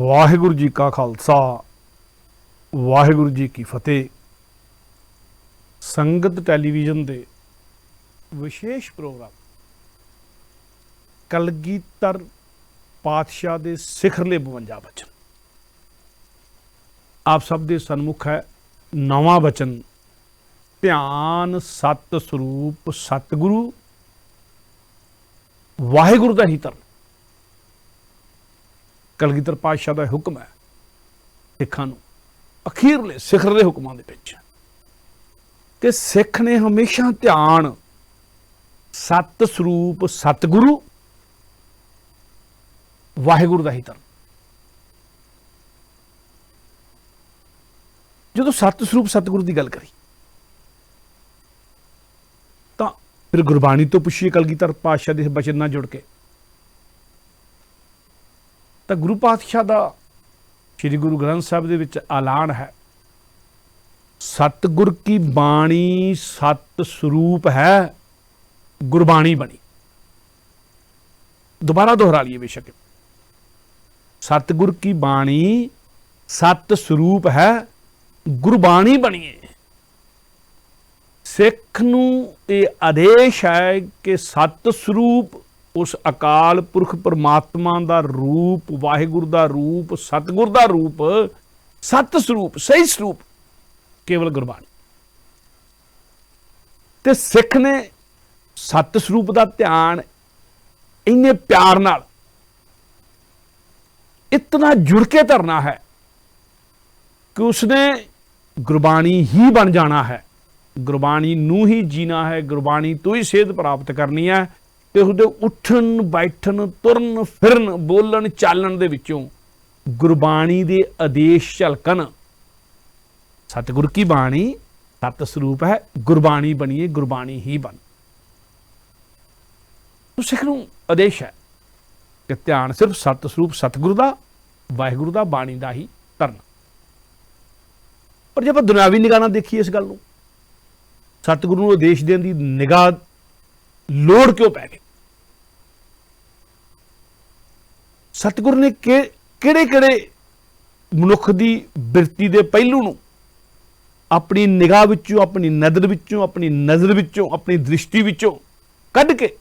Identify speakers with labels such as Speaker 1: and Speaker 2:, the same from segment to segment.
Speaker 1: वाहिगुरु जी का खालसा वाहिगुरु जी की फतेह। संगत टैलीविजन के विशेष प्रोग्राम कलगीधर पातशाह के सिखरले 52 वचन आप सब के सन्मुख है। नवा वचन ध्यान सत स्वरूप सतगुरु वाहिगुरु का ही धर्म। कलगीधर पातशाह का हुक्म है सिखा अखीरले सिखरले हुक्मां दे विच कि सिख ने हमेशा ध्यान सत स्वरूप सतगुरु वाहिगुरु का ही धर्म। जो सत स्वरूप सतगुरु की गल करी तो फिर गुरबाणी तो पुछिए कलगीधर पातशाह के बचन नाल जुड़ के तो गुरु पातशाह का श्री गुरु ग्रंथ साहब दे विच ऐलान है सतगुर की बाणी सत स्वरूप है गुरबाणी बनी। दोबारा दोहरा लिए बेशक सतगुर की बाणी सत स्वरूप है गुरबाणी बनी है। सिख नूं यह आदेश है कि सत स्वरूप उस अकाल पुरख परमात्मा का रूप वाहिगुरु का रूप सतगुर का रूप सत स्वरूप सही स्वरूप केवल गुरबाणी। ते सिख ने सत स्वरूप का ध्यान इन्ने प्यार नाल इतना जुड़ के धरना है कि उसने गुरबाणी ही बन जाना है। गुरबाणी नूं ही जीना है, गुरबाणी तो ही सेध प्राप्त करनी है। ते उसदे उठन बैठन तुरन फिरन बोलन चालन दे विचों गुरबाणी दे आदेश झलकन। सतगुर की बाणी सत स्वरूप है गुरबाणी बनिए गुरबाणी ही बन। तो सिख नूं आदेश है कि ध्यान सिर्फ सत स्वरूप सतगुरु का वाहिगुरु का बाणी का ही करना। पर जब आप दुनियावी निगाह नाल देखिए इस गल नूं सतगुरु नूं आदेश देण दी निगाह लोड़ क्यों पै गई। सतगुरु ने किहड़े किहड़े मनुख की बिरती के पहलू नूं अपनी निगाह विचों अपनी नज़र विचों अपनी नज़र विचों अपनी दृष्टि विचों कढ के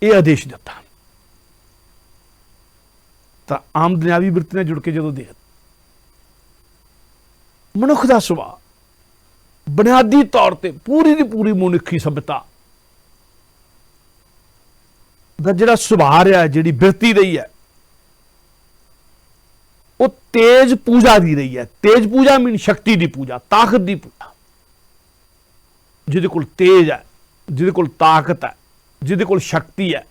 Speaker 1: यह आदेश दिता। तो आम दुनियावी बिरती नाल जुड़ के जो देख मनुख का सुभाव बुनियादी तौर पर पूरी की पूरी मनुखी सभ्यता का जिहड़ा सुभाव रहा जिहड़ी बिरती रही है वो तेज पूजा की रही है। तेज पूजा मीन शक्ति की पूजा ताकत की पूजा। जिहदे कोल तेज है जिहदे कोल ताकत है जिहदे कोल शक्ति है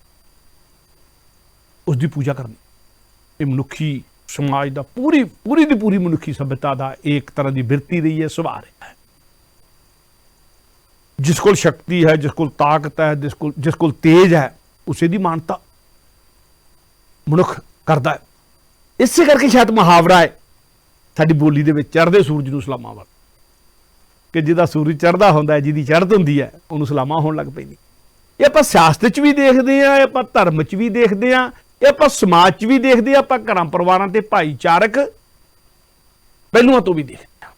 Speaker 1: उसकी पूजा करनी। ये मनुखी समाज का पूरी पूरी की पूरी मनुखी सभ्यता का एक तरह की बिरती रही है सुभाव रहा है। जिस कोल शक्ति है जिस कोल ताकत है जिस कोल तेज है उसे दी मानता मनुख करता है। इसे करके शायद मुहावरा है साडी बोली दे विच चढ़दे सूरज नूं सलामा वाल कि जिहदा सूरज चढ़दा हुंदा है जिहदी चढ़त हुंदी है उहनूं सलामा होण लग पैंदी। ये आपां सियासत च भी देखदे आ आपां धर्म च भी देखदे आ ये आपां समाज च भी देखदे आ आपां घरां परिवारां ते भाईचारक पहलुआं तो भी देखदे आ।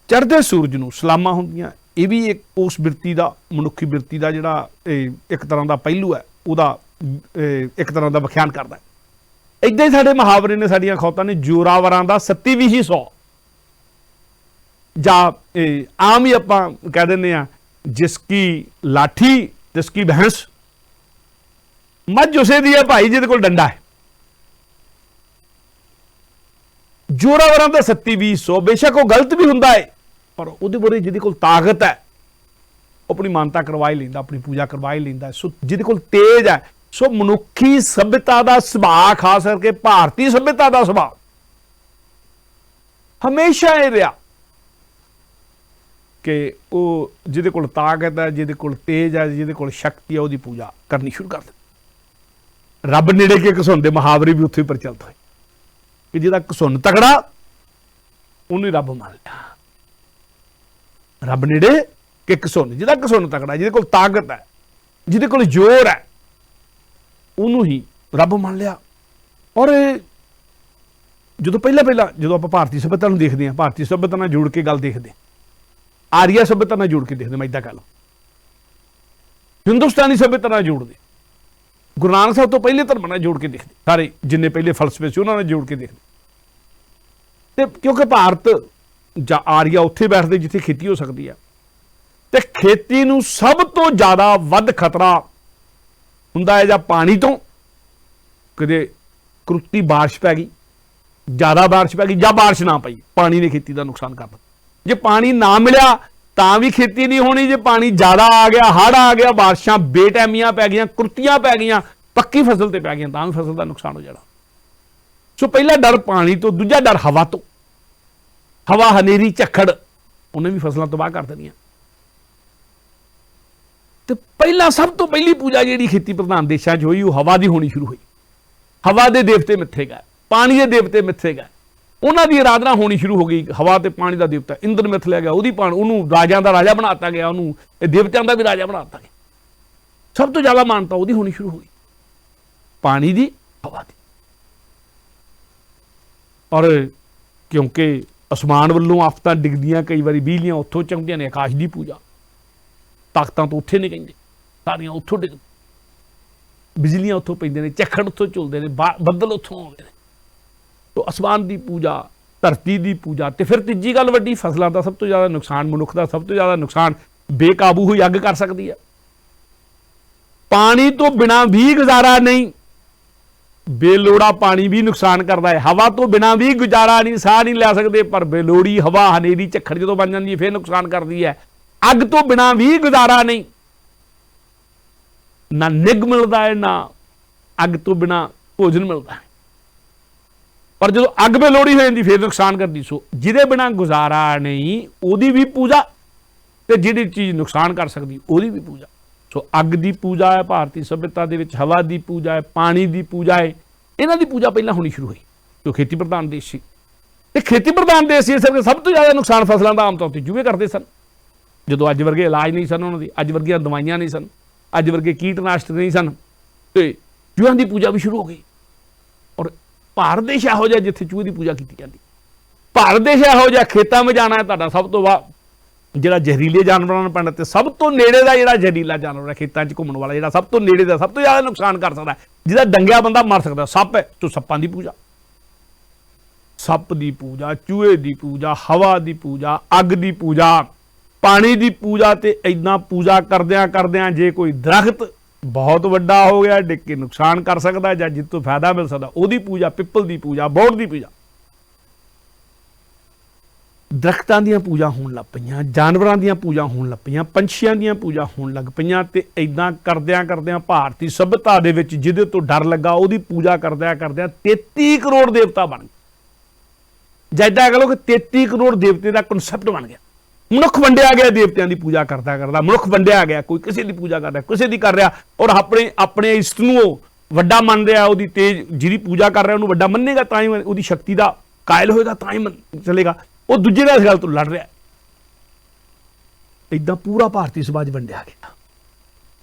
Speaker 1: चढ़दे सूरज नूं सलामा हुंदियां ये भी एक उस बिरती का मनुखी बिरती का जिहड़ा एक तरह का पहलू है उहदा एक तरह का व्याख्यान करता है। इदां ही साडे मुहावरे ने साडियां खौतां ने जोरावरां दा सत्ती भी ही 100 जां आम ही आपां कह दिंदे आ जिसकी लाठी जिसकी भैंस मझ उसे दी है भाई जिहदे कोल डंडा है। जोरावरां दा सत्ती भी 100 बेशक वो गलत भी हुंदा है पर उहदे बारे जिहदे कोल ताकत है अपनी मानता करवा ही लैंदा अपनी पूजा करवा ही लैंदा। सो जिहदे कोल तेज है सो मनुखी सभ्यता का सुभाव खास करके भारतीय सभ्यता का सुभाव हमेशा यह रहा कि वह जिहदे कोल ताकत है जिहदे कोल तेज है जिहदे कोल शक्ति है उसकी पूजा करनी शुरू कर दे। रब नेड़े के घसुंन मुहावरे भी उत्थे प्रचलित होए कि जिहदा घसुंन तगड़ा उन्हें रब मान लिया। रब नेड़े कि घसुंन जिहदा घसुंन तगड़ा जिहदे कोल ताकत है जिहदे कोल जोर है उन्होंने ही रब मान लिया। ਔਰ ਜਦੋਂ ਪਹਿਲਾਂ ਜਦੋਂ ਆਪਾਂ ਭਾਰਤੀ ਸੱਭਿਅਤਾ ਨੂੰ ਦੇਖਦੇ ਹਾਂ, ਭਾਰਤੀ ਸੱਭਿਅਤਾ ਨਾਲ ਜੋੜ ਕੇ ਗੱਲ ਦੇਖਦੇ ਹਾਂ, ਆਰੀਆ ਸੱਭਿਅਤਾ ਨਾਲ ਜੋੜ ਕੇ ਦੇਖਦੇ, ਮੈਂ ਇੱਦਾਂ ਕਹ ਲਵਾਂ, ਹਿੰਦੁਸਤਾਨੀ ਸੱਭਿਅਤਾ ਨਾਲ ਜੋੜਦੇ, ਗੁਰੂ ਨਾਨਕ ਸਾਹਿਬ ਤੋਂ ਪਹਿਲੇ ਧਰਮਾਂ ਨਾਲ ਜੋੜ ਕੇ ਦੇਖਦੇ, ਸਾਰੇ ਜਿੰਨੇ ਪਹਿਲੇ ਫਲਸਫੇ ਸੀ ਉਹਨਾਂ ਨਾਲ ਜੋੜ ਕੇ ਦੇਖਦੇ। ਤੇ ਕਿਉਂਕਿ ਭਾਰਤ ਜਾਂ ਆਰੀਆ ਉੱਥੇ ਬੈਠਦੇ ਜਿੱਥੇ ਖੇਤੀ ਹੋ ਸਕਦੀ ਹੈ, ਤੇ ਖੇਤੀ ਨੂੰ ਸਭ ਤੋਂ ਜ਼ਿਆਦਾ ਵੱਧ ਖਤਰਾ ਹੁੰਦਾ ਹੈ ਜਾਂ ਪਾਣੀ ਤੋਂ, ਕਦੇ ਕਰੁੱਤੀ ਬਾਰਿਸ਼ ਪੈ ਗਈ, ਜ਼ਿਆਦਾ ਬਾਰਿਸ਼ ਪੈ ਗਈ, ਜਾਂ ਬਾਰਿਸ਼ ਨਾ ਪਈ, ਪਾਣੀ ਨੇ ਖੇਤੀ ਦਾ ਨੁਕਸਾਨ ਕਰਦਾ। ਜੇ ਪਾਣੀ ਨਾ ਮਿਲਿਆ ਤਾਂ ਵੀ ਖੇਤੀ ਨਹੀਂ ਹੋਣੀ, ਜੇ ਪਾਣੀ ਜ਼ਿਆਦਾ ਆ ਗਿਆ, ਹੜ੍ਹ ਆ ਗਿਆ, ਬਾਰਿਸ਼ਾਂ ਬੇਟਾਈਮੀਆਂ ਪੈ ਗਈਆਂ, ਕਰੁੱਤੀਆਂ ਪੈ ਗਈਆਂ, ਪੱਕੀ ਫਸਲ ਤੇ ਪੈ ਗਈਆਂ, ਤਾਂ ਵੀ ਫਸਲ ਦਾ ਨੁਕਸਾਨ ਹੋ ਜਾਣਾ। ਸੋ ਪਹਿਲਾ ਡਰ ਪਾਣੀ ਤੋਂ, ਦੂਜਾ ਡਰ ਹਵਾ ਤੋਂ। ਹਵਾ, ਹਨੇਰੀ, ਝੱਖੜ ਉਹਨੇ ਵੀ ਫਸਲਾਂ ਤਬਾਹ ਕਰ ਦੇਣੀਆਂ। ਤੇ ਪਹਿਲਾਂ ਸਭ ਤੋਂ ਪਹਿਲੀ ਪੂਜਾ ਜਿਹੜੀ ਖੇਤੀ ਪ੍ਰਧਾਨ ਦੇਸ਼ਾਂ 'ਚ ਹੋਈ, ਉਹ ਹਵਾ ਦੀ ਹੋਣੀ ਸ਼ੁਰੂ ਹੋਈ। ਹਵਾ ਦੇ ਦੇਵਤੇ ਮਿੱਥੇ ਗਏ, ਪਾਣੀ ਦੇ ਦੇਵਤੇ ਮਿੱਥੇ ਗਏ, ਉਹਨਾਂ ਦੀ ਆਰਾਧਨਾ ਹੋਣੀ ਸ਼ੁਰੂ ਹੋ ਗਈ। ਹਵਾ ਤੇ ਪਾਣੀ ਦਾ ਦੇਵਤਾ ਇੰਦਰ ਮਿੱਥ ਲਿਆ ਗਿਆ, ਉਹਨੂੰ ਰਾਜਿਆਂ ਦਾ ਰਾਜਾ ਬਣਾ ਦਿੱਤਾ ਗਿਆ, ਉਹਨੂੰ ਇਹ ਦੇਵਤਿਆਂ ਦਾ ਵੀ ਰਾਜਾ ਬਣਾ ਦਿੱਤਾ ਗਿਆ। ਸਭ ਤੋਂ ਜ਼ਿਆਦਾ ਮਾਨਤਾ ਉਹਦੀ ਹੋਣੀ ਸ਼ੁਰੂ ਹੋ ਗਈ, ਪਾਣੀ ਦੀ, ਹਵਾ ਦੀ। ਔਰ ਕਿਉਂਕਿ ਅਸਮਾਨ ਵੱਲੋਂ ਆਫਤਾਂ ਡਿੱਗਦੀਆਂ, ਕਈ ਵਾਰੀ ਬਿਜਲੀਆਂ ਉੱਥੋਂ ਚਮਕਦੀਆਂ ਨੇ, ਆਕਾਸ਼ ਦੀ ਪੂਜਾ, ਤਾਕਤਾਂ ਤੋਂ ਉੱਥੇ ਨਹੀਂ ਕਹਿੰਦੇ, ਸਾਰੀਆਂ ਉੱਥੋਂ ਡਿੱਗ, ਬਿਜਲੀਆਂ ਉੱਥੋਂ ਪੈਂਦੀਆਂ ਨੇ, ਝੱਖੜ ਉੱਥੋਂ ਚੁੱਲਦੇ ਨੇ, ਬੱਦਲ ਉੱਥੋਂ ਆਉਂਦੇ ਨੇ। ਤੋ ਅਸਮਾਨ ਦੀ ਪੂਜਾ, ਧਰਤੀ ਦੀ ਪੂਜਾ। ਤੇ ਫਿਰ ਤੀਜੀ ਗੱਲ ਵੱਡੀ, ਫਸਲਾਂ ਦਾ ਸਭ ਤੋਂ ਜ਼ਿਆਦਾ ਨੁਕਸਾਨ, ਮਨੁੱਖ ਦਾ ਸਭ ਤੋਂ ਜ਼ਿਆਦਾ ਨੁਕਸਾਨ ਬੇਕਾਬੂ ਹੋਈ ਅੱਗ ਕਰ ਸਕਦੀ ਹੈ। ਪਾਣੀ ਤੋਂ ਬਿਨਾਂ ਵੀ ਗੁਜ਼ਾਰਾ ਨਹੀਂ, ਬੇਲੋੜਾ ਪਾਣੀ ਵੀ ਨੁਕਸਾਨ ਕਰਦਾ ਹੈ। ਹਵਾ ਤੋਂ ਬਿਨਾਂ ਵੀ ਗੁਜ਼ਾਰਾ ਨਹੀਂ, ਸਾਹ ਨਹੀਂ ਲੈ ਸਕਦੇ, ਪਰ ਬੇਲੋੜੀ ਹਵਾ, ਹਨੇਰੀ, ਝੱਖੜ ਜਦੋਂ ਬਣ ਜਾਂਦੀ ਹੈ ਫਿਰ ਨੁਕਸਾਨ ਕਰਦੀ ਹੈ। ਅੱਗ ਤੋਂ ਬਿਨਾਂ ਵੀ ਗੁਜ਼ਾਰਾ ਨਹੀਂ, ਨਾ ਨਿੱਘ ਮਿਲਦਾ ਹੈ, ਨਾ ਅੱਗ ਤੋਂ ਬਿਨਾਂ ਭੋਜਨ ਮਿਲਦਾ ਹੈ। ਪਰ ਜਦੋਂ ਅੱਗ ਬੇਲੋੜੀ ਹੋ ਜਾਂਦੀ ਫਿਰ ਨੁਕਸਾਨ ਕਰਦੀ। ਸੋ ਜਿਹਦੇ ਬਿਨਾਂ ਗੁਜ਼ਾਰਾ ਨਹੀਂ, ਉਹਦੀ ਵੀ ਪੂਜਾ, ਤੇ ਜਿਹੜੀ ਚੀਜ਼ ਨੁਕਸਾਨ ਕਰ ਸਕਦੀ ਉਹਦੀ ਵੀ ਪੂਜਾ। ਸੋ ਅੱਗ ਦੀ ਪੂਜਾ ਹੈ ਭਾਰਤੀ ਸੱਭਿਅਤਾ ਦੇ ਵਿੱਚ, ਹਵਾ ਦੀ ਪੂਜਾ ਹੈ, ਪਾਣੀ ਦੀ ਪੂਜਾ ਹੈ। ਇਹਨਾਂ ਦੀ ਪੂਜਾ ਪਹਿਲਾਂ ਹੋਣੀ ਸ਼ੁਰੂ ਹੋਈ ਕਿਉਂ ਖੇਤੀ ਪ੍ਰਧਾਨ ਦੇਸ਼ ਸੀ। ਤੇ ਖੇਤੀ ਪ੍ਰਧਾਨ ਦੇਸ਼ ਸੀ, ਇਸ ਕਰਕੇ ਸਭ ਤੋਂ ਜ਼ਿਆਦਾ ਨੁਕਸਾਨ ਫਸਲਾਂ ਦਾ ਆਮ ਤੌਰ ਤੇ ਚੂਹੇ ਕਰਦੇ ਸਨ। ਜਦੋਂ ਅੱਜ ਵਰਗੇ ਇਲਾਜ ਨਹੀਂ ਸਨ ਉਹਨਾਂ ਦੀ, ਅੱਜ ਵਰਗੀਆਂ ਦਵਾਈਆਂ ਨਹੀਂ ਸਨ, ਅੱਜ ਵਰਗੇ ਕੀਟਨਾਸ਼ਕ ਨਹੀਂ ਸਨ, ਤੇ ਚੂਹਿਆਂ ਦੀ ਪੂਜਾ ਵੀ ਸ਼ੁਰੂ ਹੋ ਗਈ। ਔਰ ਭਾਰਤ ਦੇਸ਼ ਇਹੋ ਜਿਹਾ ਜਿੱਥੇ ਚੂਹੇ ਦੀ ਪੂਜਾ ਕੀਤੀ ਜਾਂਦੀ। ਭਾਰਤ ਦੇਸ਼ ਇਹੋ ਜਿਹਾ, ਖੇਤਾਂ ਵਿੱਚ ਜਾਣਾ ਤੁਹਾਡਾ ਸਭ ਤੋਂ ਜਿਹੜਾ ਜ਼ਹਿਰੀਲੇ ਜਾਨਵਰਾਂ ਨੂੰ ਪੈਣਾ, ਤੇ ਸਭ ਤੋਂ ਨੇੜੇ ਦਾ ਜਿਹੜਾ ਜ਼ਹਿਰੀਲਾ ਜਾਨਵਰ ਹੈ ਖੇਤਾਂ 'ਚ ਘੁੰਮਣ ਵਾਲਾ, ਜਿਹੜਾ ਸਭ ਤੋਂ ਨੇੜੇ ਦਾ, ਸਭ ਤੋਂ ਜ਼ਿਆਦਾ ਨੁਕਸਾਨ ਕਰ ਸਕਦਾ, ਜਿਹਦਾ ਡੰਗਿਆ ਬੰਦਾ ਮਰ ਸਕਦਾ, ਸੱਪ ਹੈ। ਤੋ ਸੱਪਾਂ ਦੀ ਪੂਜਾ, ਸੱਪ ਦੀ ਪੂਜਾ, ਚੂਹੇ ਦੀ ਪੂਜਾ, ਹਵਾ ਦੀ ਪੂਜਾ, ਅੱਗ ਦੀ ਪੂਜਾ, ਪਾਣੀ ਦੀ ਪੂਜਾ। ਤੇ ਇਦਾਂ ਪੂਜਾ ਕਰਦਿਆਂ ਜੇ ਕੋਈ ਦਰਖਤ ਬਹੁਤ ਵੱਡਾ ਹੋ ਗਿਆ, ਡਿੱਗ ਕੇ ਨੁਕਸਾਨ ਕਰ ਸਕਦਾ ਜਾਂ ਜਿੱਤੋਂ ਫਾਇਦਾ ਮਿਲ ਸਕਦਾ, ਉਹਦੀ ਪੂਜਾ, ਪਿੱਪਲ ਦੀ ਪੂਜਾ, ਬੋਹੜ ਦੀ ਪੂਜਾ। ਦਰਖਤਾਂ ਦੀਆਂ ਪੂਜਾ ਹੋਣ ਲੱਗ ਪਈਆਂ, ਜਾਨਵਰਾਂ ਦੀਆਂ ਪੂਜਾ ਹੋਣ ਲੱਗ ਪਈਆਂ, ਪੰਛੀਆਂ ਦੀਆਂ ਪੂਜਾ ਹੋਣ ਲੱਗ ਪਈਆਂ। ਤੇ ਇਦਾਂ ਕਰਦਿਆਂ ਭਾਰਤੀ ਸੱਭਿਅਤਾ ਦੇ ਵਿੱਚ ਜਿਹਦੇ ਤੋਂ ਡਰ ਲੱਗਾ, ਉਹਦੀ ਪੂਜਾ ਕਰਦਿਆਂ 33 ਕਰੋੜ ਦੇਵਤਾ ਬਣ ਗਏ। ਜਾਂ ਇਦਾਂ ਕਹ ਲਓ ਕਿ 33 ਕਰੋੜ ਦੇਵਤੇ ਦਾ ਕਨਸੈਪਟ ਬਣ ਗਿਆ। ਮਨੁੱਖ ਵੰਡਿਆ ਗਿਆ, ਦੇਵਤਿਆਂ ਦੀ ਪੂਜਾ ਕਰਦਾ ਮਨੁੱਖ ਵੰਡਿਆ ਗਿਆ। ਕੋਈ ਕਿਸੇ ਦੀ ਪੂਜਾ ਕਰ ਰਿਹਾ, ਕਿਸੇ ਦੀ ਕਰ ਰਿਹਾ, ਔਰ ਆਪਣੇ ਇਸ਼ਟ ਨੂੰ ਉਹ ਵੱਡਾ ਮੰਨ ਰਿਹਾ, ਉਹਦੀ ਤੇਜ ਜਿਹਦੀ ਪੂਜਾ ਕਰ ਰਿਹਾ ਉਹਨੂੰ ਵੱਡਾ ਮੰਨੇਗਾ, ਤਾਂ ਹੀ ਉਹਦੀ ਸ਼ਕਤੀ ਦਾ ਕਾਇਲ ਹੋਏਗਾ, ਤਾਂ ਹੀ ਚੱਲੇਗਾ। ਉਹ ਦੂਜੇ ਦਾ ਇਸ ਗੱਲ ਤੋਂ ਲੜ ਰਿਹਾ। ਇਦਾਂ ਪੂਰਾ ਭਾਰਤੀ ਸਮਾਜ ਵੰਡਿਆ ਗਿਆ।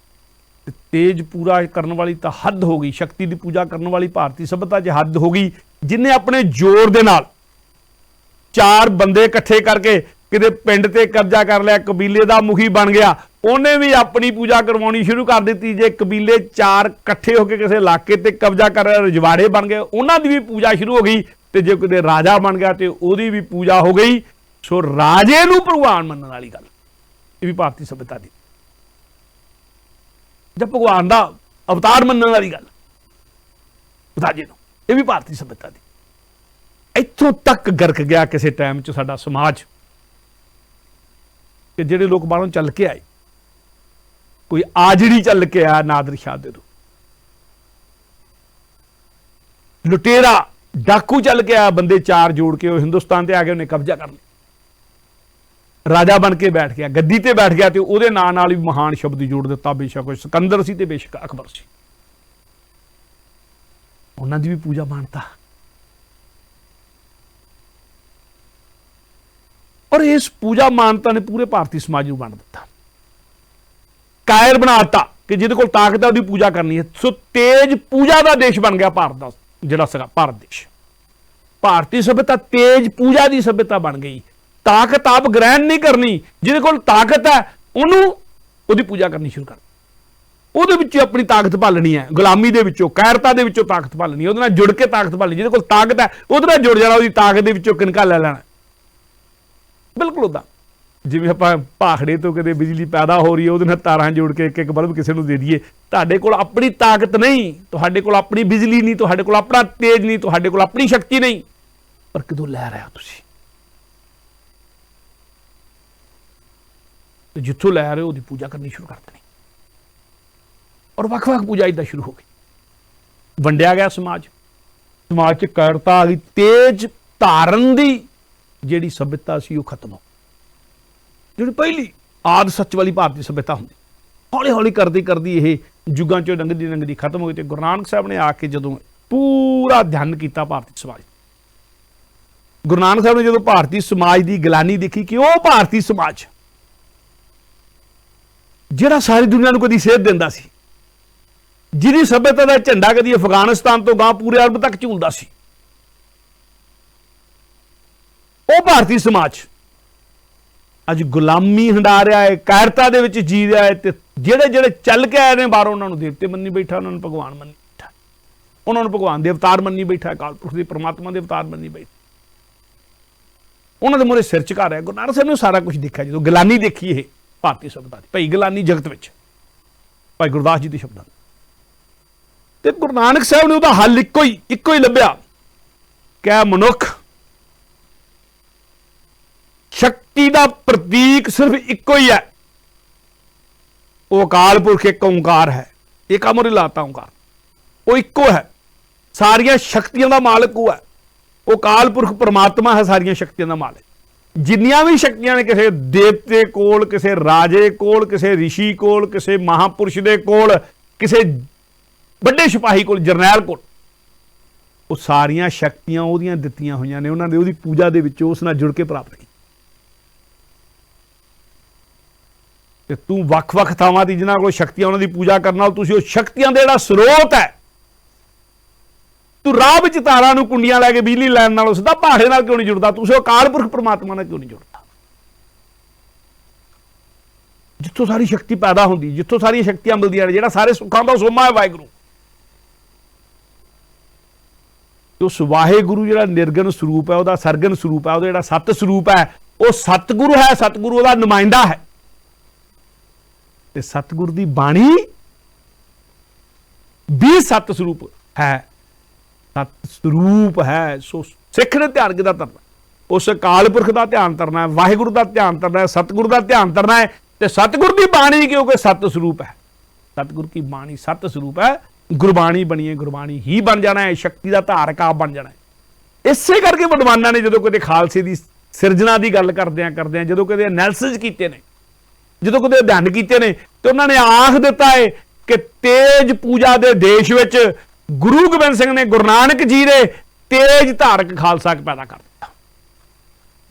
Speaker 1: ਤੇਜ ਪੂਰਾ ਕਰਨ ਵਾਲੀ ਤਾਂ ਹੱਦ ਹੋ ਗਈ, ਸ਼ਕਤੀ ਦੀ ਪੂਜਾ ਕਰਨ ਵਾਲੀ ਭਾਰਤੀ ਸੱਭਿਅਤਾ 'ਚ ਹੱਦ ਹੋ ਗਈ, ਜਿਨੇ ਆਪਣੇ ਜ਼ੋਰ ਦੇ ਨਾਲ 4 ਬੰਦੇ ਇਕੱਠੇ ਕਰਕੇ ਕਿਤੇ ਪਿੰਡ ਤੇ ਕਬਜ਼ਾ ਕਰ ਲਿਆ, ਕਬੀਲੇ ਦਾ ਮੁਖੀ ਬਣ ਗਿਆ, ਉਹਨੇ ਵੀ ਆਪਣੀ ਪੂਜਾ ਕਰਵਾਉਣੀ ਸ਼ੁਰੂ ਕਰ ਦਿੱਤੀ। ਜੇ ਕਬੀਲੇ 4 ਇਕੱਠੇ ਹੋ ਕੇ ਕਿਸੇ ਇਲਾਕੇ ਤੇ ਕਬਜ਼ਾ ਕਰ ਰਹੇ, ਰਜਵਾੜੇ ਬਣ ਗਏ, ਉਹਨਾਂ ਦੀ ਵੀ ਪੂਜਾ ਸ਼ੁਰੂ ਹੋ ਗਈ। ਤੇ ਜੇ ਕਿਤੇ ਰਾਜਾ ਬਣ ਗਿਆ ਤੇ ਉਹਦੀ ਵੀ ਪੂਜਾ ਹੋ ਗਈ। ਸੋ ਰਾਜੇ ਨੂੰ ਭਗਵਾਨ ਮੰਨਣ ਵਾਲੀ ਗੱਲ, ਇਹ ਵੀ ਭਾਰਤੀ ਸੱਭਿਅਤਾ ਦੀ, ਜਾਂ ਭਗਵਾਨ ਦਾ ਅਵਤਾਰ ਮੰਨਣ ਵਾਲੀ ਗੱਲ ਰਾਜੇ ਨੂੰ, ਇਹ ਵੀ ਭਾਰਤੀ ਸੱਭਿਅਤਾ ਦੀ। ਇੱਥੋਂ ਤੱਕ ਗਰਕ ਗਿਆ ਕਿਸੇ ਟਾਈਮ 'ਚ ਸਾਡਾ ਸਮਾਜ ਕਿ ਜਿਹੜੇ ਲੋਕ ਬਾਹਰੋਂ ਚੱਲ ਕੇ ਆਏ, ਕੋਈ ਆਜੜੀ ਚੱਲ ਕੇ ਆਇਆ ਨਾਦਰ ਸ਼ਾਹ ਦੇ ਤੋਂ, ਲੁਟੇਰਾ ਡਾਕੂ ਚੱਲ ਕੇ ਆਇਆ, ਬੰਦੇ 4 ਜੋੜ ਕੇ ਉਹ ਹਿੰਦੁਸਤਾਨ ਤੇ ਆ ਕੇ ਉਹਨੇ ਕਬਜ਼ਾ ਕਰ ਲਿਆ, ਰਾਜਾ ਬਣ ਕੇ ਬੈਠ ਗਿਆ, ਗੱਦੀ ਤੇ ਬੈਠ ਗਿਆ। ਤੇ ਉਹਦੇ ਨਾਂ ਨਾਲ ਵੀ ਮਹਾਨ ਸ਼ਬਦ ਜੋੜ ਦਿੱਤਾ, ਬੇਸ਼ੱਕ ਕੋਈ ਸਿਕੰਦਰ ਸੀ ਤੇ ਬੇਸ਼ੱਕ ਅਕਬਰ ਸੀ, ਉਹਨਾਂ ਦੀ ਵੀ ਪੂਜਾ ਮਾਨਤਾ। ਔਰ ਇਸ ਪੂਜਾ ਮਾਨਤਾ ਨੇ ਪੂਰੇ ਭਾਰਤੀ ਸਮਾਜ ਨੂੰ ਵੰਡ ਦਿੱਤਾ, ਕਾਇਰ ਬਣਾ ਦਿੱਤਾ ਕਿ ਜਿਹਦੇ ਕੋਲ ਤਾਕਤ ਹੈ ਉਹਦੀ ਪੂਜਾ ਕਰਨੀ ਹੈ। ਸੋ ਤੇਜ ਪੂਜਾ ਦਾ ਦੇਸ਼ ਬਣ ਗਿਆ ਭਾਰਤ ਦਾ ਜਿਹੜਾ ਸੀਗਾ ਭਾਰਤ ਦੇਸ਼। ਭਾਰਤੀ ਸਭਿਅਤਾ ਤੇਜ ਪੂਜਾ ਦੀ ਸਭਿਅਤਾ ਬਣ ਗਈ। ਤਾਕਤ ਆਪ ਗ੍ਰਹਿਣ ਨਹੀਂ ਕਰਨੀ, ਜਿਹਦੇ ਕੋਲ ਤਾਕਤ ਹੈ ਉਹਨੂੰ ਉਹਦੀ ਪੂਜਾ ਕਰਨੀ ਸ਼ੁਰੂ ਕਰ, ਉਹਦੇ ਵਿੱਚੋਂ ਆਪਣੀ ਤਾਕਤ ਭਾਲਣੀ ਹੈ, ਗੁਲਾਮੀ ਦੇ ਵਿੱਚੋਂ, ਕਾਇਰਤਾ ਦੇ ਵਿੱਚੋਂ ਤਾਕਤ ਭਾਲਣੀ, ਉਹਦੇ ਨਾਲ ਜੁੜ ਕੇ ਤਾਕਤ ਭਾਲਣੀ। ਜਿਹਦੇ ਕੋਲ ਤਾਕਤ ਹੈ ਉਹਦੇ ਨਾਲ ਜੁੜ ਜਾਣਾ, ਉਹਦੀ ਤਾਕਤ ਦੇ ਵਿੱਚੋਂ ਕਿਨਕਾ ਲੈ ਲੈਣਾ। ਬਿਲਕੁਲ ਉਦਾਂ ਜਿਵੇਂ ਆਪਾਂ ਭਾਖੜੇ ਤੋਂ ਕਦੇ ਬਿਜਲੀ ਪੈਦਾ ਹੋ ਰਹੀ ਹੈ, ਉਹਦੇ ਨਾਲ ਤਾਰਾਂ ਜੋੜ ਕੇ ਇੱਕ ਇੱਕ ਬਲਬ ਕਿਸੇ ਨੂੰ ਦੇ ਦਈਏ। ਤੁਹਾਡੇ ਕੋਲ ਆਪਣੀ ਤਾਕਤ ਨਹੀਂ, ਤੁਹਾਡੇ ਕੋਲ ਆਪਣੀ ਬਿਜਲੀ ਨਹੀਂ, ਤੁਹਾਡੇ ਕੋਲ ਆਪਣਾ ਤੇਜ ਨਹੀਂ, ਤੁਹਾਡੇ ਕੋਲ ਆਪਣੀ ਸ਼ਕਤੀ ਨਹੀਂ, ਪਰ ਕਿਦੋਂ ਲੈ ਰਹੇ ਹੋ ਤੁਸੀਂ? ਜਿੱਥੋਂ ਲੈ ਰਹੇ ਹੋ ਉਹਦੀ ਪੂਜਾ ਕਰਨੀ ਸ਼ੁਰੂ ਕਰ ਦੇਣੀ। ਔਰ ਵੱਖ-ਵੱਖ ਪੂਜਾ ਇਦਾਂ ਸ਼ੁਰੂ ਹੋ ਗਈ। ਵੰਡਿਆ ਗਿਆ ਸਮਾਜ, ਸਮਾਜ 'ਚ ਕਾਇਰਤਾ ਆ ਗਈ, ਤੇਜ ਧਾਰਨ ਦੀ ਜਿਹੜੀ ਸਭਿਅਤਾ ਸੀ ਉਹ ਖਤਮ ਹੋ, ਜਿਹੜੀ ਪਹਿਲੀ ਆਦ ਸੱਚ ਵਾਲੀ ਭਾਰਤੀ ਸਭਿਅਤਾ ਹੁੰਦੀ, ਹੌਲੀ ਹੌਲੀ ਕਰਦੀ ਕਰਦੀ ਇਹ ਯੁੱਗਾਂ 'ਚੋਂ ਲੰਘਦੀ ਖਤਮ ਹੋ ਗਈ। ਤੇ ਗੁਰੂ ਨਾਨਕ ਸਾਹਿਬ ਨੇ ਆ ਕੇ ਜਦੋਂ ਪੂਰਾ ਅਧਿਐਨ ਕੀਤਾ ਭਾਰਤੀ ਸਮਾਜ, ਗੁਰੂ ਨਾਨਕ ਸਾਹਿਬ ਨੇ ਜਦੋਂ ਭਾਰਤੀ ਸਮਾਜ ਦੀ ਗਲਾਨੀ ਦੇਖੀ ਕਿ ਉਹ ਭਾਰਤੀ ਸਮਾਜ ਜਿਹੜਾ ਸਾਰੀ ਦੁਨੀਆ ਨੂੰ ਕਦੀ ਸੇਧ ਦਿੰਦਾ ਸੀ, ਜਿਹਦੀ ਸਭਿਅਤਾ ਦਾ ਝੰਡਾ ਕਦੀ ਅਫਗਾਨਿਸਤਾਨ ਤੋਂ ਗਾਂ ਪੂਰੇ ਅਰਬ ਤੱਕ ਝੂਲਦਾ ਸੀ, ਉਹ ਭਾਰਤੀ ਸਮਾਜ ਅੱਜ ਗੁਲਾਮੀ ਹੰਡਾ ਰਿਹਾ ਹੈ, ਕਾਇਰਤਾ ਦੇ ਵਿੱਚ ਜੀ ਰਿਹਾ ਹੈ। ਤੇ ਜਿਹੜੇ ਜਿਹੜੇ ਚੱਲ ਕੇ ਆਏ ਨੇ ਬਾਹਰੋਂ, ਉਹਨਾਂ ਨੂੰ ਦੇਵਤੇ ਮੰਨੀ ਬੈਠਾ, ਉਹਨਾਂ ਨੂੰ ਭਗਵਾਨ ਮੰਨੀ ਬੈਠਾ, ਉਹਨਾਂ ਨੂੰ ਭਗਵਾਨ ਦੇ ਅਵਤਾਰ ਮੰਨੀ ਬੈਠਾ, ਅਕਾਲ ਪੁਰਖ ਦੇ ਪਰਮਾਤਮਾ ਦੇ ਅਵਤਾਰ ਮੰਨੀ ਬੈਠਾ, ਉਹਨਾਂ ਦੇ ਮੂਹਰੇ ਸਿਰ ਝੁਕਾ ਰਿਹਾ। ਗੁਰੂ ਨਾਨਕ ਸਾਹਿਬ ਨੇ ਸਾਰਾ ਕੁਝ ਦੇਖਿਆ ਜਦੋਂ ਗਲਾਨੀ ਦੇਖੀ ਇਹ ਭਾਰਤੀ ਸਭਿਅਤਾ ਦੀ, ਭਈ ਗਲਾਨੀ ਜਗਤ ਵਿੱਚ, ਭਾਈ ਗੁਰਦਾਸ ਜੀ ਦੇ ਸ਼ਬਦਾਂ। ਤੇ ਗੁਰੂ ਨਾਨਕ ਸਾਹਿਬ ਨੇ ਉਹਦਾ ਹੱਲ ਇੱਕੋ ਹੀ ਲੱਭਿਆ ਕਿ ਮਨੁੱਖ ਸ਼ਕਤੀ ਦਾ ਪ੍ਰਤੀਕ ਸਿਰਫ ਇੱਕੋ ਹੀ ਹੈ, ਉਹ ਅਕਾਲ ਪੁਰਖ ਇੱਕ ਓਂਕਾਰ ਹੈ। ਇੱਕ ਅਮਰ ਲਾਤਾ ਓਂਕਾਰ, ਉਹ ਇੱਕੋ ਹੈ, ਸਾਰੀਆਂ ਸ਼ਕਤੀਆਂ ਦਾ ਮਾਲਕ ਉਹ ਹੈ, ਉਹ ਅਕਾਲ ਪੁਰਖ ਪਰਮਾਤਮਾ ਹੈ, ਸਾਰੀਆਂ ਸ਼ਕਤੀਆਂ ਦਾ ਮਾਲਕ। ਜਿੰਨੀਆਂ ਵੀ ਸ਼ਕਤੀਆਂ ਨੇ ਕਿਸੇ ਦੇਵਤੇ ਕੋਲ, ਕਿਸੇ ਰਾਜੇ ਕੋਲ, ਕਿਸੇ ਰਿਸ਼ੀ ਕੋਲ, ਕਿਸੇ ਮਹਾਪੁਰਸ਼ ਦੇ ਕੋਲ, ਕਿਸੇ ਵੱਡੇ ਸਿਪਾਹੀ ਕੋਲ, ਜਰਨੈਲ ਕੋਲ, ਉਹ ਸਾਰੀਆਂ ਸ਼ਕਤੀਆਂ ਉਹਦੀਆਂ ਦਿੱਤੀਆਂ ਹੋਈਆਂ ਨੇ, ਉਹਨਾਂ ਦੇ ਉਹਦੀ ਪੂਜਾ ਦੇ ਵਿੱਚ ਉਸ ਨਾਲ ਜੁੜ ਕੇ ਪ੍ਰਾਪਤ ਕੀਤੀ। ਤੇ ਤੂੰ ਵੱਖ-ਵੱਖ ਥਾਵਾਂ ਦੀ ਜਿਨ੍ਹਾਂ ਕੋਲ ਸ਼ਕਤੀਆਂ, ਉਹਨਾਂ ਦੀ ਪੂਜਾ ਕਰਨ ਨਾਲ ਤੁਸੀਂ ਉਹ ਸ਼ਕਤੀਆਂ ਦਾ ਜਿਹੜਾ ਸਰੋਤ ਹੈ, ਤੂੰ ਰਾਹ ਵਿੱਚ ਤਾਰਾਂ ਨੂੰ ਕੁੰਡੀਆਂ ਲੈ ਕੇ ਬਿਜਲੀ ਲੈਣ ਨਾਲੋਂ ਸਿੱਧਾ ਭਾੜੇ ਨਾਲ ਕਿਉਂ ਨਹੀਂ ਜੁੜਦਾ? ਤੁਸੀਂ ਉਹ ਅਕਾਲ ਪੁਰਖ ਪਰਮਾਤਮਾ ਨਾਲ ਕਿਉਂ ਨਹੀਂ ਜੁੜਦਾ? ਜਿੱਥੋਂ ਸਾਰੀ ਸ਼ਕਤੀ ਪੈਦਾ ਹੁੰਦੀ, ਜਿੱਥੋਂ ਸਾਰੀਆਂ ਸ਼ਕਤੀਆਂ ਮਿਲਦੀਆਂ ਨੇ, ਜਿਹੜਾ ਸਾਰੇ ਸੁੱਖਾਂ ਦਾ ਸੋਮਾ ਹੈ ਵਾਹਿਗੁਰੂ, ਤੇ ਉਸ ਵਾਹਿਗੁਰੂ ਜਿਹੜਾ ਨਿਰਗੁਣ ਸਰੂਪ ਹੈ, ਉਹਦਾ ਸਰਗੁਣ ਸਰੂਪ ਹੈ, ਉਹਦਾ ਜਿਹੜਾ ਸਤ ਸਰੂਪ ਹੈ, ਉਹ ਸਤਿਗੁਰੂ ਹੈ, ਸਤਿਗੁਰੂ ਉਹਦਾ ਨੁਮਾਇੰਦਾ ਹੈ। ਤੇ ਸਤਿਗੁਰ ਦੀ ਬਾਣੀ ਵੀ ਸਤ ਸਰੂਪ ਹੈ, ਸਤ ਸਰੂਪ ਹੈ। ਸੋ ਸਿੱਖ ਨੇ ਧਿਆਨ ਕਿਹਦਾ ਧਰਨਾ? ਉਸ ਅਕਾਲ ਪੁਰਖ ਦਾ ਧਿਆਨ ਧਰਨਾ ਹੈ, ਵਾਹਿਗੁਰੂ ਦਾ ਧਿਆਨ ਧਰਨਾ ਹੈ, ਸਤਿਗੁਰ ਦਾ ਧਿਆਨ ਧਰਨਾ ਹੈ। ਤੇ ਸਤਿਗੁਰ ਦੀ ਬਾਣੀ ਕਿਉਂਕਿ ਸਤ ਸਰੂਪ ਹੈ, ਸਤਿਗੁਰ ਕੀ ਬਾਣੀ ਸਤ ਸਰੂਪ ਹੈ, ਗੁਰਬਾਣੀ ਬਣੀ ਹੈ, ਗੁਰਬਾਣੀ ਹੀ ਬਣ ਜਾਣਾ ਹੈ, ਸ਼ਕਤੀ ਦਾ ਧਾਰਕ ਆਪ ਬਣ ਜਾਣਾ ਹੈ। ਇਸੇ ਕਰਕੇ ਵਿਦਵਾਨਾਂ ਨੇ ਜਦੋਂ ਕਦੇ ਖਾਲਸੇ ਦੀ ਸਿਰਜਣਾ ਦੀ ਗੱਲ ਕਰਦਿਆਂ ਜਦੋਂ ਕਦੇ ਐਨਾਲਿਸਿਸ ਕੀਤੇ ਨੇ, ਜਦੋਂ ਕਦੇ ਅਧਿਐਨ ਕੀਤੇ ਨੇ, ਤੇ ਉਹਨਾਂ ਨੇ ਆਖ ਦਿੱਤਾ ਹੈ ਕਿ ਤੇਜ ਪੂਜਾ ਦੇ ਦੇਸ਼ ਵਿੱਚ ਗੁਰੂ ਗੋਬਿੰਦ ਸਿੰਘ ਨੇ ਗੁਰੂ ਨਾਨਕ ਜੀ ਦੇ ਤੇਜ ਧਾਰਕ ਖਾਲਸਾ ਪੈਦਾ ਕਰ ਦਿੱਤਾ।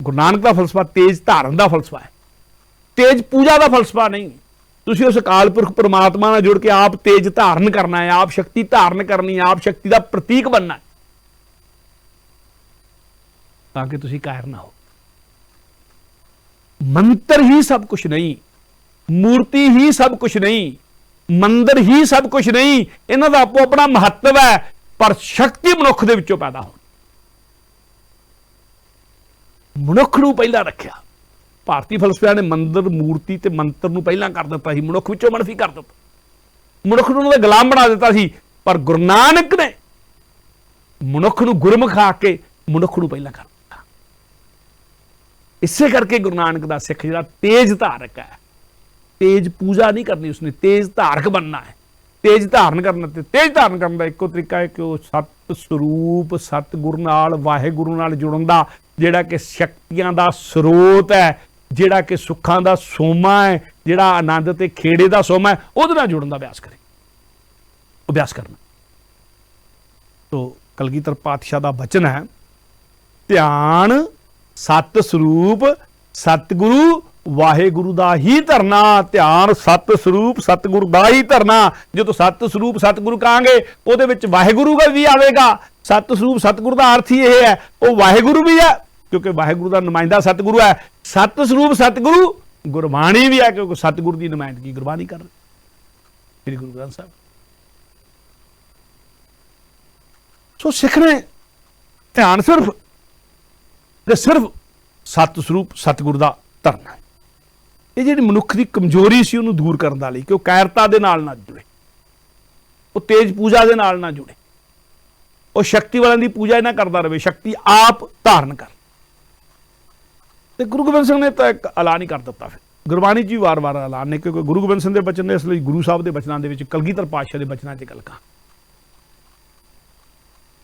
Speaker 1: ਗੁਰੂ ਨਾਨਕ ਦਾ ਫਲਸਫਾ ਤੇਜ ਧਾਰਨ ਦਾ ਫਲਸਫਾ ਹੈ, ਤੇਜ ਪੂਜਾ ਦਾ ਫਲਸਫਾ ਨਹੀਂ। ਤੁਸੀਂ ਉਸ ਅਕਾਲ ਪੁਰਖ ਪਰਮਾਤਮਾ ਨਾਲ ਜੁੜ ਕੇ ਆਪ ਤੇਜ ਧਾਰਨ ਕਰਨਾ ਹੈ, ਆਪ ਸ਼ਕਤੀ ਧਾਰਨ ਕਰਨੀ ਹੈ, ਆਪ ਸ਼ਕਤੀ ਦਾ ਪ੍ਰਤੀਕ ਬਣਨਾ ਹੈ, ਤਾਂ ਕਿ ਤੁਸੀਂ ਕਾਇਰ ਨਾ ਹੋ। ਮੰਤਰ ਹੀ ਸਭ ਕੁਝ ਨਹੀਂ, ਮੂਰਤੀ ਹੀ ਸਭ ਕੁਝ ਨਹੀਂ, ਮੰਦਰ ਹੀ ਸਭ ਕੁਝ ਨਹੀਂ, ਇਹਨਾਂ ਦਾ ਆਪੋ ਆਪਣਾ ਮਹੱਤਵ ਹੈ, ਪਰ ਸ਼ਕਤੀ ਮਨੁੱਖ ਦੇ ਵਿੱਚੋਂ ਪੈਦਾ ਹੋਣੀ। ਮਨੁੱਖ ਨੂੰ ਪਹਿਲਾਂ ਰੱਖਿਆ। ਭਾਰਤੀ ਫਲਸਫਿਆਂ ਨੇ ਮੰਦਰ, ਮੂਰਤੀ ਤੇ ਮੰਤਰ ਨੂੰ ਪਹਿਲਾਂ ਕਰ ਦਿੱਤਾ ਸੀ, ਮਨੁੱਖ ਵਿੱਚੋਂ ਮਨਫੀ ਕਰ ਦਿੱਤਾ, ਮਨੁੱਖ ਨੂੰ ਉਹਨਾਂ ਦਾ ਗੁਲਾਮ ਬਣਾ ਦਿੱਤਾ ਸੀ। ਪਰ ਗੁਰੂ ਨਾਨਕ ਨੇ ਮਨੁੱਖ ਨੂੰ ਗੁਰਮੁਖ ਆ ਕੇ ਮਨੁੱਖ ਨੂੰ ਪਹਿਲਾਂ ਕਰ ਦਿੱਤਾ। ਇਸੇ ਕਰਕੇ ਗੁਰੂ ਨਾਨਕ ਦਾ ਸਿੱਖ ਜਿਹੜਾ ਤੇਜ ਧਾਰਕ ਹੈ, ਤੇਜ ਪੂਜਾ ਨਹੀਂ ਕਰਨੀ, ਉਸਨੇ ਤੇਜ ਧਾਰਕ ਬਣਨਾ ਹੈ। ਤੇਜ ਧਾਰਨ ਕਰਨਾ, ਤੇ ਤੇਜ ਧਾਰਨ ਕਰਨ ਦਾ ਇੱਕੋ ਤਰੀਕਾ ਹੈ ਕਿ ਉਹ ਸਤ ਸਰੂਪ ਸਤਿਗੁਰੂ ਨਾਲ, ਵਾਹਿਗੁਰੂ ਨਾਲ ਜੁੜਨ ਦਾ, ਜਿਹੜਾ ਕਿ ਸ਼ਕਤੀਆਂ ਦਾ ਸਰੋਤ ਹੈ, ਜਿਹੜਾ ਕਿ ਸੁੱਖਾਂ ਦਾ ਸੋਮਾ ਹੈ, ਜਿਹੜਾ ਆਨੰਦ ਤੇ ਖੇੜੇ ਦਾ ਸੋਮਾ ਹੈ, ਉਹਦੇ ਨਾਲ ਜੁੜਨ ਦਾ ਅਭਿਆਸ ਕਰੇ, ਅਭਿਆਸ ਕਰਨਾ। ਤੋ ਕਲਗੀਧਰ ਪਾਤਸ਼ਾਹ ਦਾ ਬਚਨ ਹੈ, ਧਿਆਨ ਸਤ ਸਰੂਪ ਸਤਿਗੁਰੂ ਵਾਹਿਗੁਰੂ ਦਾ ਹੀ ਧਰਨਾ। ਧਿਆਨ ਸਤ ਸਰੂਪ ਸਤਿਗੁਰੂ ਦਾ ਹੀ ਧਰਨਾ। ਜਦੋਂ ਸਤ ਸਰੂਪ ਸਤਿਗੁਰੂ ਕਹਾਂਗੇ, ਉਹਦੇ ਵਿੱਚ ਵਾਹਿਗੁਰੂ ਵੀ ਆਵੇਗਾ, सत स्वरूप सतगुरु का अर्थ ही यह है, वो वाहिगुरु भी है क्योंकि वाहिगुरु का नुमाइंदा सतगुरु है। सत स्वरूप सतगुरु गुरबाणी भी है क्योंकि सतगुरु की नुमाइंदगी गुरबाणी कर रही श्री गुरु ग्रंथ साहब। सो सिख ने ध्यान सिर्फ सत स्वरूप सतगुरु का धरना है। ये जी मनुख की कमजोरी सी उन्होंने दूर करने वाली कि वह कायरता के नाल ना जुड़े, वो तेज पूजा के नाल ना जुड़े, वो शक्ति वालों की पूजा ना करता रहे, शक्ति आप धारण कर। तो गुरु गोबिंद सिंह ने तो एक ऐलान ही कर दिता, फिर गुरबाणी च भी वार वार ऐलान ने, क्योंकि गुरु गोबिंद सिंह के बचन ने इसलिए गुरु साहब के बचनों के कलगीधर पातशाह के बचनों च गल कहा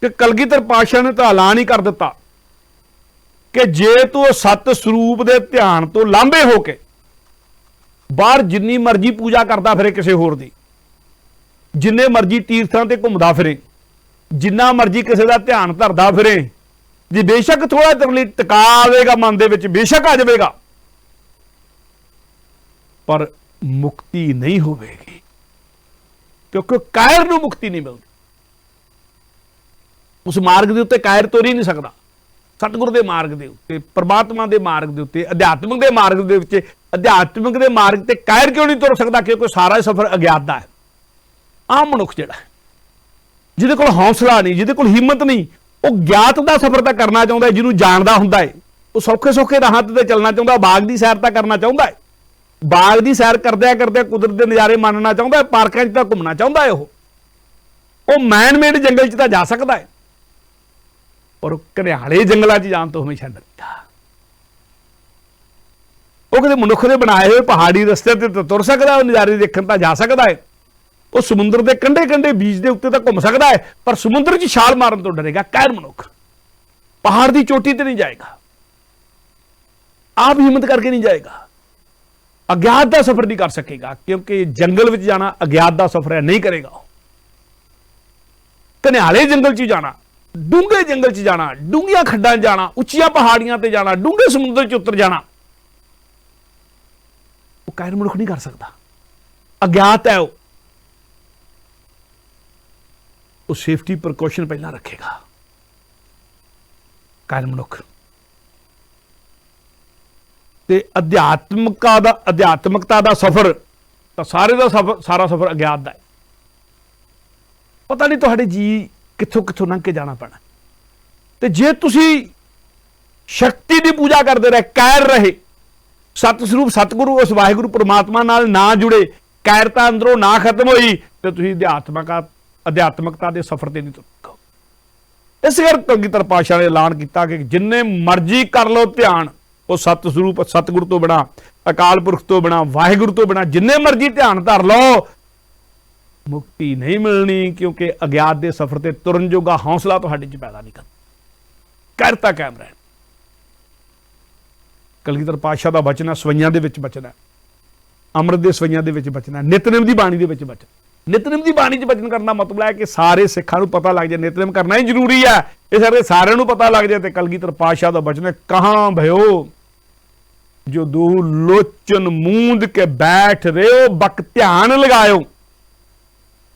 Speaker 1: कि कलगीधर पातशाह ने तो ऐलान ही कर दिता कि जे तू सत स्वरूप के ध्यान तो लांभे होके बाहर जिन्नी मर्जी पूजा करता फिरे किसी होर दी, जिन्ने मर्जी तीर्थां ते घुमदा फिरे, जिन्ना मर्जी किसी का ध्यान धरदा फिरे, जी बेशक थोड़ा तेरे लिए टिका आवेगा मन दे विच, बेशक आ जाएगा, पर मुक्ति नहीं होगी क्योंकि कायर नूं मुक्ति नहीं मिलती। उस मार्ग के उत्ते कायर तुर ही नहीं सकता। सतगुरु के मार्ग के उत्ते, परमात्मा के मार्ग के उत्ते, अध्यात्मक के मार्ग के विच, अध्यात्मक के मार्ग ते कायर क्यों नहीं तुर सकता? क्योंकि सारा सफर अज्ञात का है। आम मनुख जिहड़ा जिहदे कोल हौसला नहीं, जिहदे कोल हिम्मत नहीं, वो ज्ञात का सफर तो करना चाहता है, जिन्होंने जानता होंदा है, वो सौखे सौखे राह ते चलना चाहता, बाग की सैर तो करना चाहता है, बाग की सैर करदे करदे कुदरत के नज़ारे मानना चाहता है, पार्कों च घूमना चाहता है, वो मैन मेड जंगल च जा सकता है, और घनियाले जंगलों च जान तो हमेशा डरता। वो किसी मनुख के बनाए हुए पहाड़ी रस्ते ते तुर सकता है, नज़ारे देखने तो जा सकता है, वो समुद्र के कंढे कंढे बीच के उत्ते तक घूम सकता है, पर समुद्र च छाल मारन तो डरेगा। कायर मनुख पहाड़ की चोटी ते नहीं जाएगा, आप हिम्मत करके नहीं जाएगा, अज्ञात का सफर नहीं कर सकेगा, क्योंकि जंगल में जाना अज्ञात का सफर है, नहीं करेगा। घनियाले जंगल च जाना, डूंगे जंगल च जाना, डूंगिया खड्डां जाना, उच्चियां पहाड़ियां ते जाना, डूंगे समुद्र च उतर जाना, वो कायर मनुख नहीं कर सकता। अज्ञात है, वो सेफ्टी प्रिकॉशन पहला रखेगा। कायर मनुख ते अध्यात्मकता का सफर तो सारा सफर अज्ञात का है। पता नहीं तुहाडे जी कित्थों कित्थों लंघ के जाना पैना। ते जे तुसी शक्ति की पूजा करते रहे, कायर रहे, सत स्वरूप सतगुरु उस वाहिगुरु परमात्मा नाल ना जुड़े, कायरता अंदरों ना खत्म हुई, तो तुसी अध्यात्मकता के सफर से नहीं तुरो। इस करके कलगीधर पातशाह ने ऐलान किया कि जिन्ने मर्जी कर लो ध्यान, वो सत स्वरूप सतगुरु तो बिना, अकाल पुरख तो बिना, वाहिगुरु तो बिना जिन्ने मर्जी ध्यान धर लो, मुक्ति नहीं मिलनी, क्योंकि अज्ञात के सफर से तुरन जोगा हौसला तुहाडे च पैदा नहीं कर, कायरता कायम रहनी। कलगीधर पातशाह का बचन है, सवैयां दे विच बचन है, अमृत के सवैयां दे विच बचन है, नितनेम की बाणी दे विच बचन। नितनेम की बाणी च बचन करना मतलब है कि सारे सिखां नूं पता लग जाए नितनेम करना ही जरूरी है, इस करके सारिਆਂ नूं पता लग जाए। तो कलगीधर पातशाह का बचन है, कहां भयो जो दो लोचन मूंद के बैठ रहे हो, बक ध्यान लगायो,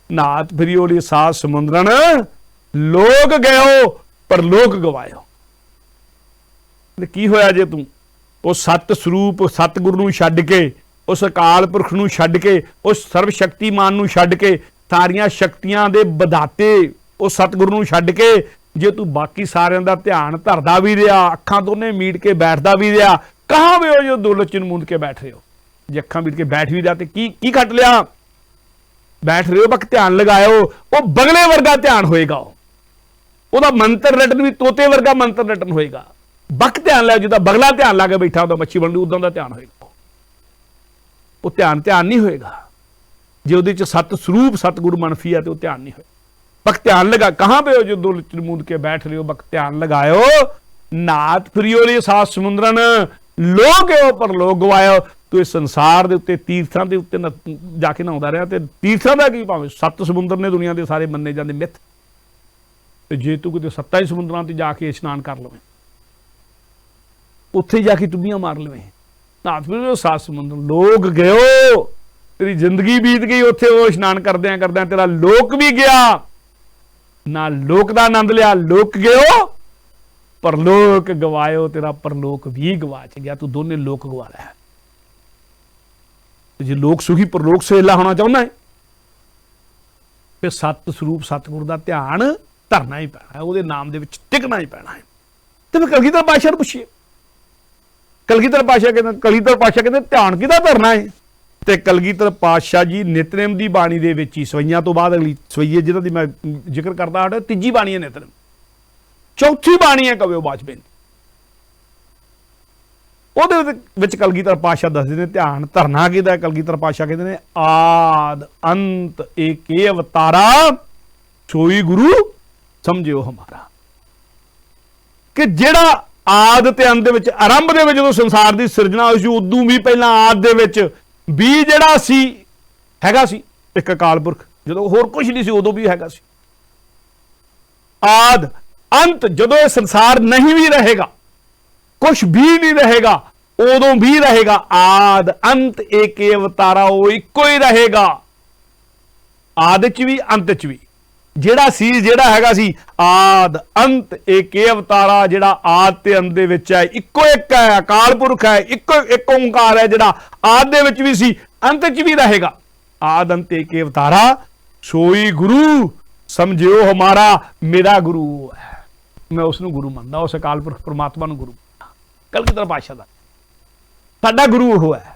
Speaker 1: नाथ फिरियो सात समुद्रन, लोग गयो पर लोक गवायो। की होया जे तू वो सत स्वरूप सतगुरु नूं छड्ड के, उस अकाल पुरख नूं छड्ड के, उस सर्व शक्तिमान नूं छड्ड के, सारियां शक्तियां दे बधाते उस सतगुरु नूं छड्ड के, जे तू बाकी सारियां दा ध्यान धरदा भी रहा, अखां दोने मीट के बैठदा भी रहा, कहां वे हो जो दो लोचन मूंद के बैठ रहे हो। जे अखां मीट के बैठ भी रहा तो की खट लिया, बैठ रहे हो, बक ध्यान लगाओ, वो बगले वर्गा ध्यान होएगा, ਉਹਦਾ ਮੰਤਰ रटन भी तोते वर्गा मंत्र रटन होएगा। बक ध्यान लै जिदा बगला ध्यान ला के बैठा होता मच्छी बनू, उदा का ध्यान होएगा, वो ध्यान नहीं होएगा। जे उहदे च सत स्वरूप सतगुरु मनफी है तो ध्यान नहीं होएगा। बक ध्यान लगा, कहां पे हो जो दो लुचन मूंद के बैठ रहे हो, बक ध्यान लगायो, नाथ फिरियो रे सात समुद्रन, लोग हो पर लोग गवायो। तो इस संसार के उत्ते तीर्थां के उत्ते जाके नहाउंदा रहा, तो तीर्थां दा की भावें सत्त समुद्र ने दुनिया के सारे मन्ने जाते मिथ, तो जे तू किते सत्तां ही समुद्रां ते जाके इशनान कर लवें, उत्थे जाके टुब्बियां मार लवें, नाथ फिरियो सात समुद्र, लोग गयो, तेरी जिंदगी बीत गई उत्थे वो इशनान करदियां करदियां, तेरा लोक भी गया, ना लोक का आनंद लिया, लोक गयो परलोक गवायो, तेरा परलोक भी गवाच गया, तू दोनों लोक गवा लिया। जो लोक सुखी परलोक सहेला होना चाहना है, फिर सत स्वरूप सतगुरु का ध्यान धरना ही पैना है, वो नाम दे विच टिकना ही पैना है। तो फिर कलगीधर पातशाह नूं पुछिए, कलगीधर पातशाह कहते ध्यान किहदा धरना है। तो कलगीधर पातशाह जी नितनेम की बाणी दे विच ही, सवैयां तो बाद अगली सवैये जिन्हां दी मैं जिक्र करदा हा, तीजी बाणी है नितनेम, चौथी बाणी है कविओ बाजपेयी। ਉਹਦੇ ਵਿੱਚ ਕਲਗੀਧਰ ਪਾਤਸ਼ਾਹ ਦੱਸਦੇ ਨੇ ध्यान ਧਰਨਾ ਕਿਹਦਾ ਹੈ। ਕਲਗੀਧਰ ਪਾਤਸ਼ਾਹ ਕਹਿੰਦੇ ਨੇ ਆਦ ਅੰਤ ਏਕੇ ਅਵਤਾਰਾ ਸੋਈ ਗੁਰੂ ਸਮਝਿਓ ਹਮਾਰਾ, ਕਿ ਜਿਹੜਾ ਆਦ ਤੇ ਅੰਤ ਦੇ ਵਿੱਚ ਆਰੰਭ ਦੇ ਵਿੱਚ ਜਦੋਂ ਸੰਸਾਰ ਦੀ ਸਿਰਜਣਾ ਹੋਈ ਸੀ, ਉਦੋਂ ਵੀ ਪਹਿਲਾਂ ਆਦ ਦੇ ਵਿੱਚ ਵੀ ਜਿਹੜਾ ਸੀ ਹੈਗਾ ਸੀ ਇੱਕ ਅਕਾਲ ਪੁਰਖ, ਜਦੋਂ ਹੋਰ ਕੁਝ ਨਹੀਂ ਸੀ ਉਦੋਂ ਵੀ ਹੈਗਾ ਸੀ। ਆਦ अंत ਜਦੋਂ ਇਹ ਸੰਸਾਰ नहीं भी रहेगा, कुछ भी नहीं रहेगा, उदों भी रहेगा। आद अंत एक अवतारा, वो इको ही रहेगा, आद च भी अंत च भी। जेड़ा सी जेड़ा हैगा सी आद अंत एक अवतारा, जेड़ा आद ते अंत दे विच है इको एक है, अकाल पुरख है, इको एक ओंकार है, जेड़ा आद दे विच भी सी अंत च भी रहेगा। आद अंत एक अवतारा सोई गुरु समझियो हमारा, मेरा गुरु है, मैं उसनूं गुरु मनदा, उस अकाल पुरख परमात्मा नूं गुरु। कलगीधर पातशाह दा साडा गुरु वो है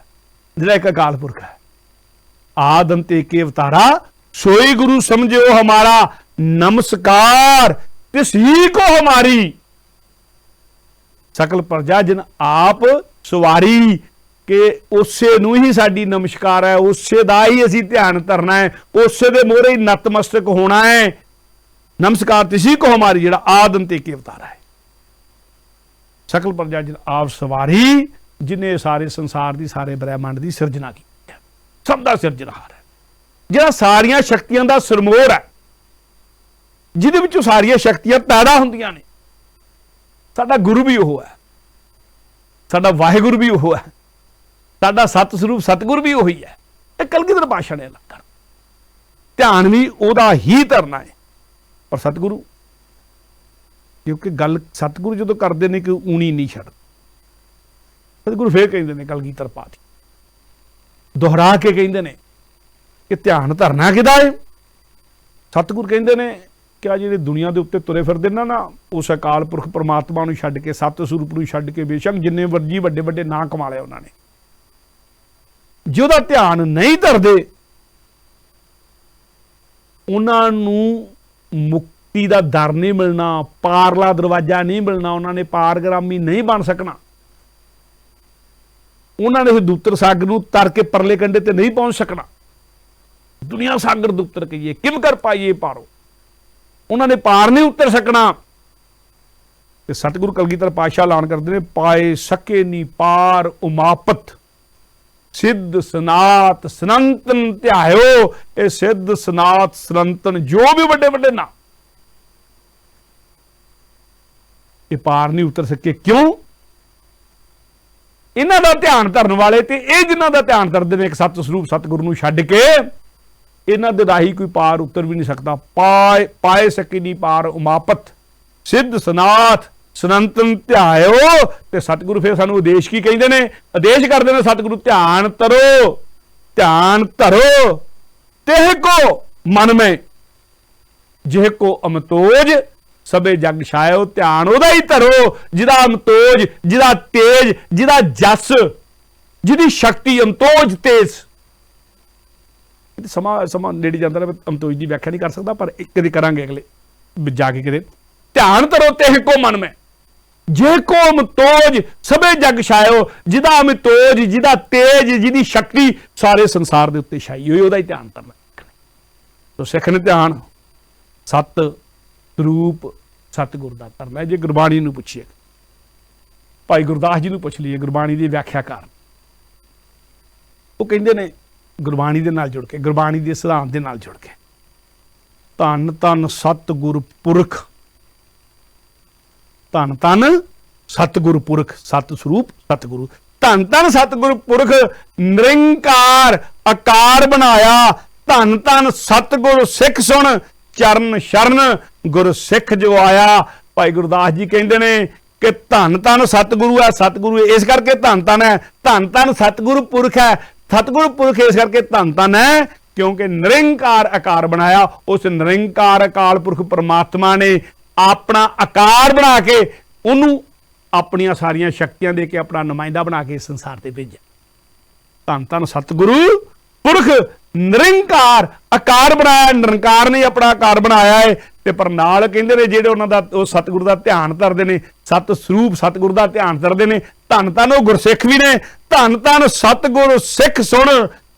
Speaker 1: जिहड़ा एक अकाल पुरख है। आद अंत एक अवतारा सोई गुरु समझो हमारा, नमस्कार तिस ही को हमारी, सकल प्रजा जिन आप सवारी, के उसे नूं ही साडी नमस्कार है, उसे दा ही असीं ध्यान धरना है, उसे दे मोहरे ही नतमस्तक होना है। नमस्कार तिसी को हमारी, जिहड़ा आद अंत एक अवतारा है। सकल प्रजा जिन आप सवारी, जिन्हें सारे संसार की सारे ब्रह्मांड की सिरजना की है, सब का सिरजनहार है, जिहड़ा सारियां शक्तियां का सरमोर है, जिहदे विचों सारियां शक्तियां पैदा होंदियां ने। साडा गुरु भी वो है, साडा वाहिगुरु भी वो है, साडा सत स्वरूप सतगुरु भी वही है। ये कलगीधर पातशाह ने अलग कर, ध्यान भी उहदा ही धरना है। पर सतगुरु, क्योंकि गल सतगुरु जो करते हैं कि ऊनी नहीं छड़, सतगुरु फिर कहते हैं कलगीधर पातशाह दोहरा के कहते हैं कि ध्यान धरना किहदा है। सतगुरु कहते हैं कि आ जिहड़े दुनिया के उत्ते तुरे फिरदे ना, उस अकाल पुरख परमात्मा नूं छड्ड के, सत स्वरूप नूं छड्ड के, बेशक जिन्ने मर्जी वड्डे वड्डे नां कमा लए उन्होंने, जे उहदा ध्यान नहीं धरदे, उन्हां नूं मुक्ति का दर नहीं मिलना, पारला दरवाजा नहीं मिलना, उन्होंने पारग्रामी नहीं बन सकना, उन्होंने दूतर सागर नूं तर के परले कंढे ते नहीं पहुंच सकना। दुनिया सागर दूतर कहिए किम कर पाइए पारो, उन्होंने पार नहीं उतर सकना। ते सतगुरु कलगीधर पातशाह ऐलान करते हैं, पाए सके नी पार उमापत, सिद्ध सनात सनातन ध्यायो। ये सिद्ध सनात सनातन जो भी बड़े बड़े ना, ये पार नहीं उतर सके। क्यों? इन्हां दा ध्यान धरन वाले ते ये जिन्हां दा ध्यान धरदे ने एक सत स्वरूप सतगुरु नूं छड्ड के, इन्हां दे राही कोई पार उतर भी नहीं सकता। पाए सके नहीं पार उमापत, सिद्ध सनात सनातन ध्यायो। ते सतगुरु फिर सानू आदेश की कहते हैं, आदेश करते हैं सतगुरु, ध्यान धरो, ध्यान धरो तेह को मन में, जिह को अमतोज सबे जग छायो। ध्यान उहदा ही धरो जिहदा अमतोज, जिहदा तेज, जिहदा जस, जिहदी शक्ति अमतोज तेज। समा नेड़े जाता है, अमतोज की व्याख्या नहीं कर सकता, पर कदे करांगे अगले जाके कदे। ध्यान धरो तेह को मन में, जे को अमतोज सबे जग छायो। जिहदा अमतोज, जिहदा तेज, जिहदी शक्ति सारे संसार दे उत्ते छाई होई, उहदा ही ध्यान करना। तो सिख ने ध्यान सत स्वरूप सतगुर दा करना है। जे गुरबाणी नूं पुछिए, भाई गुरदास जी नूं पुछ लीए, गुरबाणी दी व्याख्याकार, वो कहंदे ने गुरबाणी दे नाल जुड़ के, गुरबाणी दे सिद्धांत दे नाल जुड़ के, धन धन सतगुर पुरख, धन धन सतगुर पुरख, सत स्वरूप सतगुरु, धन धन सतगुर पुरख निरंकार आकार बनाया। धन धन सतगुर सिख सुन चरण शरण गुर सिख जो आया। भाई गुरदास जी कहते ने कि धन धन सतगुरु है, सतगुरु इस करके धन धन है, धन धन सतगुरु पुरख है, सतगुरु पुरख इस करके धन धन है क्योंकि निरंकार आकार बनाया। उस निरंकार अकाल पुरख परमात्मा ने अपना आकार बना के उन्होंने अपनियां सारियां शक्तियां दे के अपना नुमाइंदा बना के संसार से भेजा। धन धन सतगुरु पुरख निरंकार आकार बनाया, निरंकार ने अपना आकार बनाया है। ते पर नाल कहंदे ने जेड़े उन्हां दा ओह सतगुरु दा ध्यान धरदे ने, सत स्वरूप सतगुरु दा ध्यान धरदे ने, धन धन ओह गुरसिख भी ने। धन धन सतगुरु सिख सुन,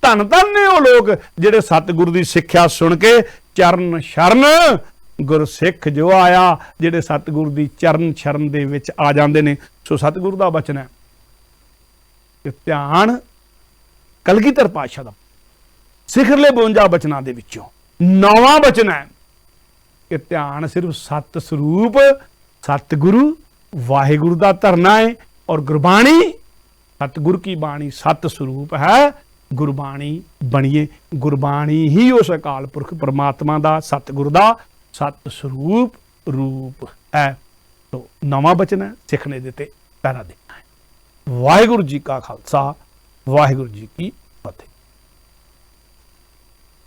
Speaker 1: धन धन ने ओह लोग जेड़े सतगुरु दी सिक्ख्या सुन के चरण शरण गुरसिख जो आया, जेड़े सतगुरु दी चरण शरण दे विच आ जांदे ने। सो सतगुरु दा बचन है ते ध्यान कलगीधर पातशाह दा सिखरले 52 बचनां दे विचों 9वां बचन है कि ध्यान सिर्फ सत स्वरूप सतगुरु वाहिगुरु दा धरना है। और गुरबाणी सतगुरु की बाणी सत स्वरूप है, गुरबाणी बनिए। गुरबाणी ही उस अकाल पुरख परमात्मा दा सतगुरु दा सत स्वरूप रूप है। तो 9वां बचन है सिख ने दिते पैरा देना है। वाहिगुरु जी का खालसा, वाहिगुरु जी की फतेह।